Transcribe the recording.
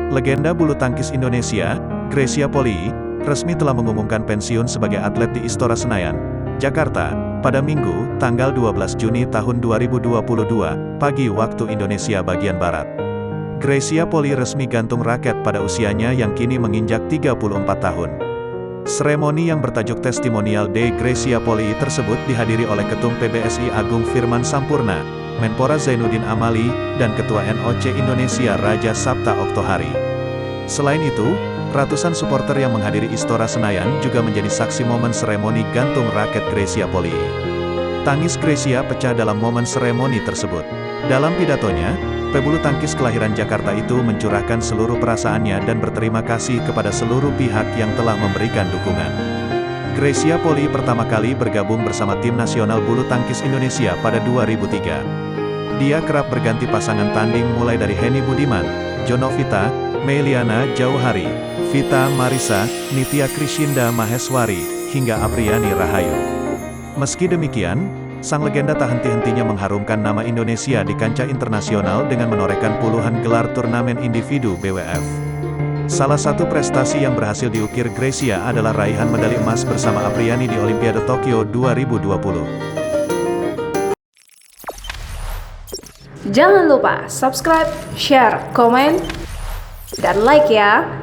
Legenda bulu tangkis Indonesia, Grecia Poli, resmi telah mengumumkan pensiun sebagai atlet di Istora Senayan, Jakarta, pada Minggu, tanggal 12 Juni tahun 2022, pagi waktu Indonesia bagian Barat. Grecia Poli resmi gantung raket pada usianya yang kini menginjak 34 tahun. Seremoni yang bertajuk Testimonial Day Grecia Poli tersebut dihadiri oleh Ketum PBSI Agung Firman Sampurna, Menpora Zainuddin Amali, dan Ketua NOC Indonesia Raja Sabta Oktohari. Selain itu, ratusan supporter yang menghadiri Istora Senayan juga menjadi saksi momen seremoni gantung raket Grecia Poli. Tangis Grecia pecah dalam momen seremoni tersebut. Dalam pidatonya, pebulu tangkis kelahiran Jakarta itu mencurahkan seluruh perasaannya dan berterima kasih kepada seluruh pihak yang telah memberikan dukungan. Grecia Poli pertama kali bergabung bersama tim nasional bulu tangkis Indonesia pada 2003. Dia kerap berganti pasangan tanding mulai dari Henny Budiman, Jonovita, Meiliana Jauhari, Vita Marisa, Nitya Krishinda Maheswari, hingga Apriani Rahayu. Meski demikian, sang legenda tak henti-hentinya mengharumkan nama Indonesia di kancah internasional dengan menorehkan puluhan gelar turnamen individu BWF. Salah satu prestasi yang berhasil diukir Grecia adalah raihan medali emas bersama Apriani di Olimpiade Tokyo 2020. Jangan lupa subscribe, share, komen, dan like ya!